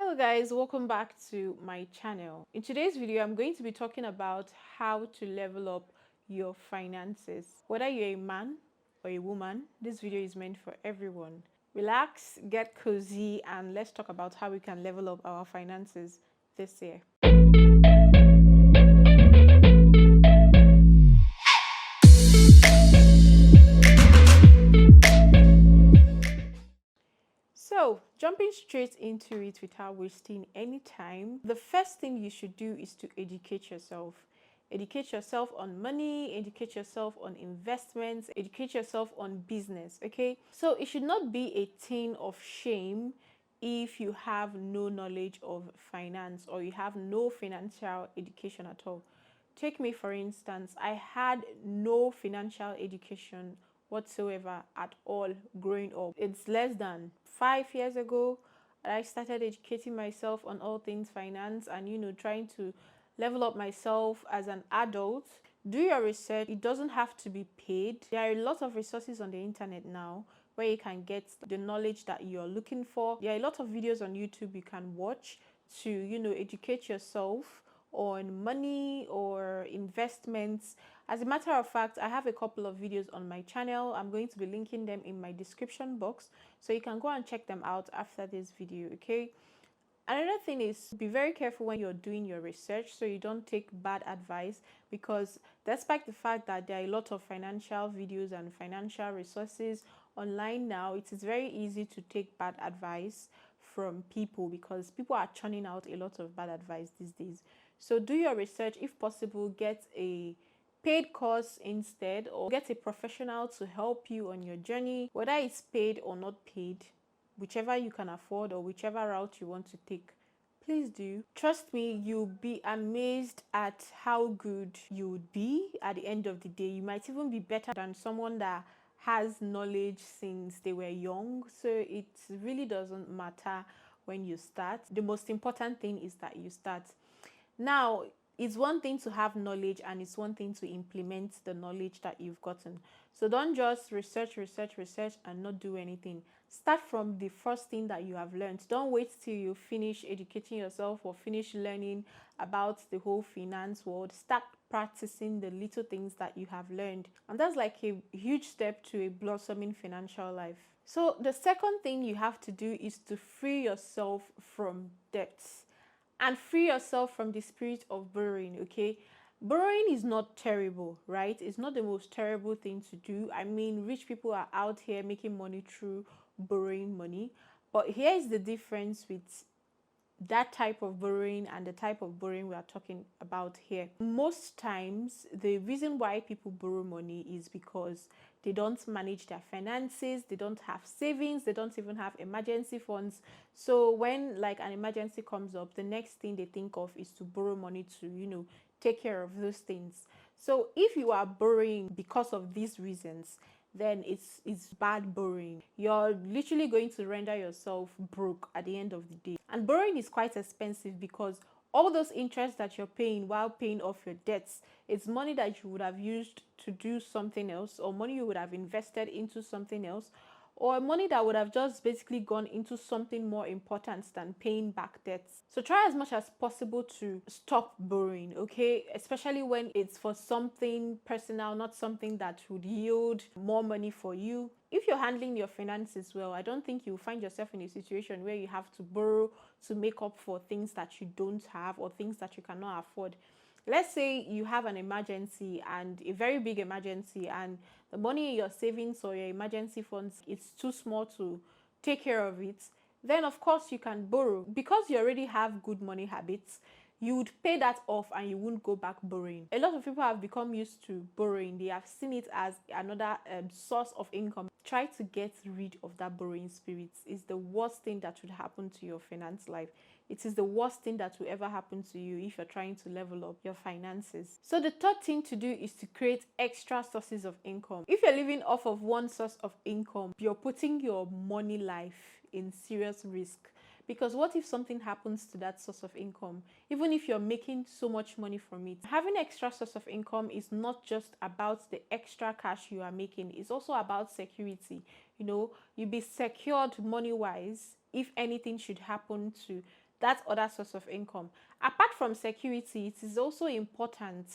Hello guys, welcome back to my channel. In today's video, I'm going to be talking about how to level up your finances. Whether you're a man or a woman, this video is meant for everyone. Relax, get cozy, and let's talk about how we can level up our finances this year. So, jumping straight into it without wasting any time, the first thing you should do is to educate yourself. Educate yourself on money, educate yourself on investments, educate yourself on business, okay? So, it should not be a thing of shame if you have no knowledge of finance or you have no financial education at all. Take me, for instance, I had no financial education whatsoever at all growing up. It's less than 5 years ago I started educating myself on all things finance and trying to level up myself as an adult. Do your research. It doesn't have to be paid. There are a lot of resources on the internet now where you can get the knowledge that you're looking for. There are a lot of videos on YouTube you can watch to educate yourself on money or investments. As a matter of fact, I have a couple of videos on my channel. I'm going to be linking them in my description box, so you can go and check them out after this video, okay? Another thing is, be very careful when you're doing your research so you don't take bad advice, because despite the fact that there are a lot of financial videos and financial resources online now, it is very easy to take bad advice from people because people are churning out a lot of bad advice these days. So do your research. If possible, get a paid course instead, or get a professional to help you on your journey, whether it's paid or not paid, whichever you can afford or whichever route you want to take. Please do. Trust me, you'll be amazed at how good you would be at the end of the day. You might even be better than someone that has knowledge since they were young. So it really doesn't matter when you start. The most important thing is that you start. Now, it's one thing to have knowledge and it's one thing to implement the knowledge that you've gotten. So don't just research and not do anything. Start from the first thing that you have learned. Don't wait till you finish educating yourself or finish learning about the whole finance world. Start practicing the little things that you have learned. And that's like a huge step to a blossoming financial life. So the second thing you have to do is to free yourself from debts. And free yourself from the spirit of borrowing, okay? Borrowing is not terrible, right? It's not the most terrible thing to do. I mean, rich people are out here making money through borrowing money. But here is the difference with that type of borrowing and the type of borrowing we are talking about here. Most times, the reason why people borrow money is because they don't manage their finances, they don't have savings, they don't even have emergency funds. So when like an emergency comes up, the next thing they think of is to borrow money to take care of those things. So if you are borrowing because of these reasons, then it's bad borrowing. You're literally going to render yourself broke at the end of the day. And borrowing is quite expensive because all those interests that you're paying while paying off your debts, it's money that you would have used to do something else, or money you would have invested into something else, or money that would have just basically gone into something more important than paying back debts. So try as much as possible to stop borrowing, okay? Especially when it's for something personal, not something that would yield more money for you. If you're handling your finances well, I don't think you'll find yourself in a situation where you have to borrow to make up for things that you don't have or things that you cannot afford. Let's say you have an emergency, and a very big emergency, and the money in your savings or your emergency funds is too small to take care of it. Then of course you can borrow. Because you already have good money habits, you would pay that off and you won't go back borrowing. A lot of people have become used to borrowing. They have seen it as another source of income. Try to get rid of that borrowing spirit. It's the worst thing that would happen to your finance life. It is the worst thing that will ever happen to you if you're trying to level up your finances. So the third thing to do is to create extra sources of income. If you're living off of one source of income, you're putting your money life in serious risk. Because what if something happens to that source of income? Even if you're making so much money from it. Having extra source of income is not just about the extra cash you are making. It's also about security. You'll be secured money-wise if anything should happen to that other source of income. Apart from security, it is also important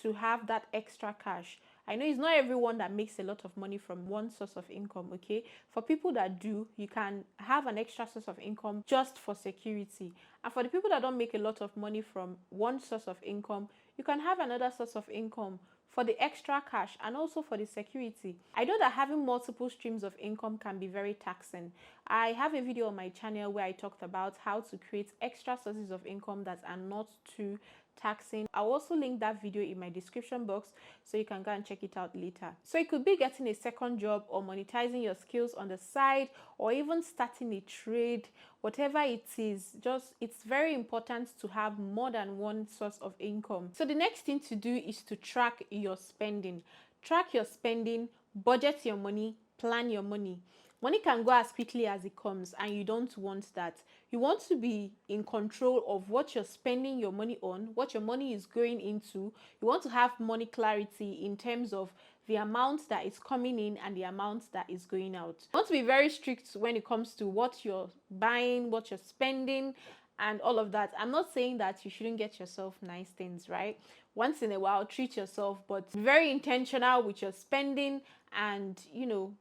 to have that extra cash. I know it's not everyone that makes a lot of money from one source of income, okay? For people that do, you can have an extra source of income just for security. And for the people that don't make a lot of money from one source of income, you can have another source of income for the extra cash and also for the security. I know that having multiple streams of income can be very taxing. I have a video on my channel where I talked about how to create extra sources of income that are not too taxing. I'll also link that video in my description box so you can go and check it out later. So it could be getting a second job or monetizing your skills on the side or even starting a trade, whatever it is. Just, it's very important to have more than one source of income. So the next thing to do is to track your spending. Track your spending, budget your money, plan your money. Money can go as quickly as it comes, and you don't want that. You want to be in control of what you're spending your money on, what your money is going into. You want to have money clarity in terms of the amount that is coming in and the amount that is going out. You want to be very strict when it comes to what you're buying, what you're spending, and all of that. I'm not saying that you shouldn't get yourself nice things, right? Once in a while, treat yourself, but be very intentional with your spending and, you know,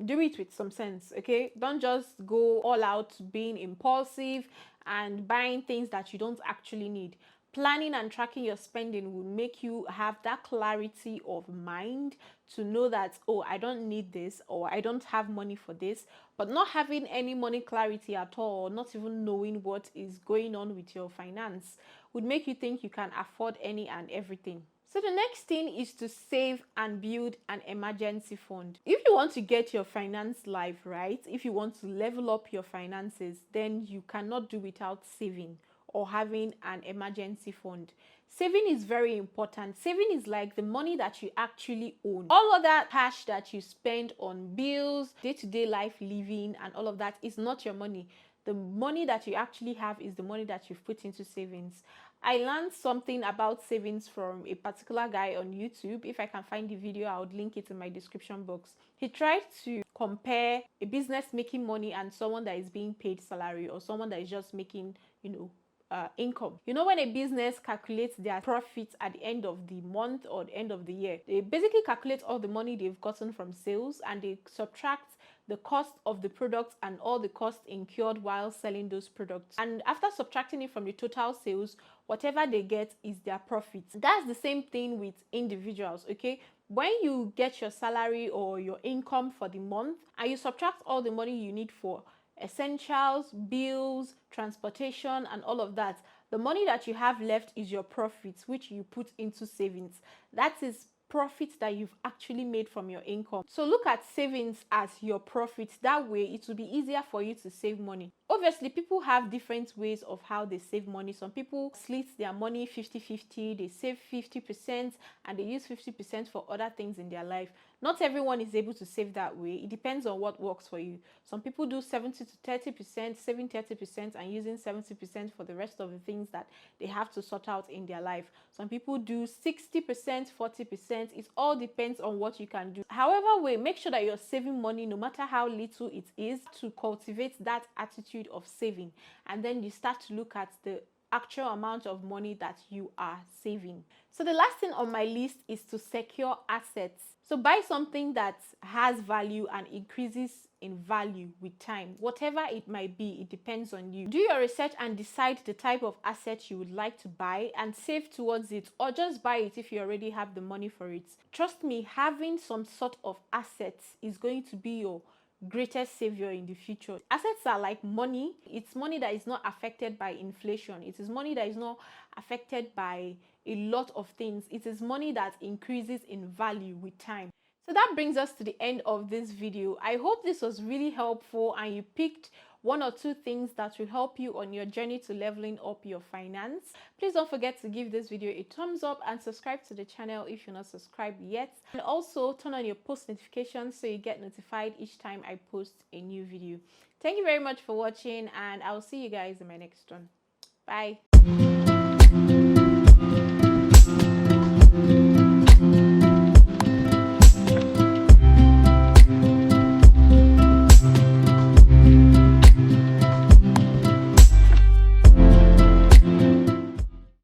do it with some sense, okay? Don't just go all out being impulsive and buying things that you don't actually need. Planning and tracking your spending will make you have that clarity of mind to know that, oh, I don't need this, or I don't have money for this. But not having any money clarity at all, not even knowing what is going on with your finance, would make you think you can afford any and everything. So the next thing is to save and build an emergency fund. If you want to get your finance life right, if you want to level up your finances, then you cannot do without saving or having an emergency fund. Saving is very important. Saving is like the money that you actually own. All of that cash that you spend on bills, day-to-day life living, and all of that is not your money. The money that you actually have is the money that you've put into savings. I learned something about savings from a particular guy on YouTube. If I can find the video, I would link it in my description box. He tried to compare a business making money and someone that is being paid salary, or someone that is just making, income. You know, when a business calculates their profits at the end of the month or the end of the year, they basically calculate all the money they've gotten from sales and they subtract the cost of the products and all the costs incurred while selling those products. And after subtracting it from the total sales, whatever they get is their profit. That's the same thing with individuals, okay? When you get your salary or your income for the month and you subtract all the money you need for essentials, bills, transportation, and all of that, the money that you have left is your profits, which you put into savings. That is profits that you've actually made from your income. So look at savings as your profits. That way it will be easier for you to save money. Obviously, people have different ways of how they save money. Some people split their money 50-50, they save 50% and they use 50% for other things in their life. Not everyone is able to save that way. It depends on what works for you. Some people do 70 to 30%, saving 30% and using 70% for the rest of the things that they have to sort out in their life. Some people do 60%, 40%. It all depends on what you can do. However, make sure that you're saving money no matter how little it is, to cultivate that attitude of saving, and then you start to look at the actual amount of money that you are saving. So the last thing on my list is to secure assets. So buy something that has value and increases in value with time. Whatever it might be, it depends on you. Do your research and decide the type of asset you would like to buy and save towards it, or just buy it if you already have the money for it. Trust me, having some sort of assets is going to be your greatest savior in the future. Assets are like money. It's money that is not affected by inflation. It is money that is not affected by a lot of things. It is money that increases in value with time. So that brings us to the end of this video. I hope this was really helpful and you picked one or two things that will help you on your journey to leveling up your finance. Please don't forget to give this video a thumbs up and subscribe to the channel if you're not subscribed yet. And also turn on your post notifications so you get notified each time I post a new video. Thank you very much for watching, and I'll see you guys in my next one. Bye.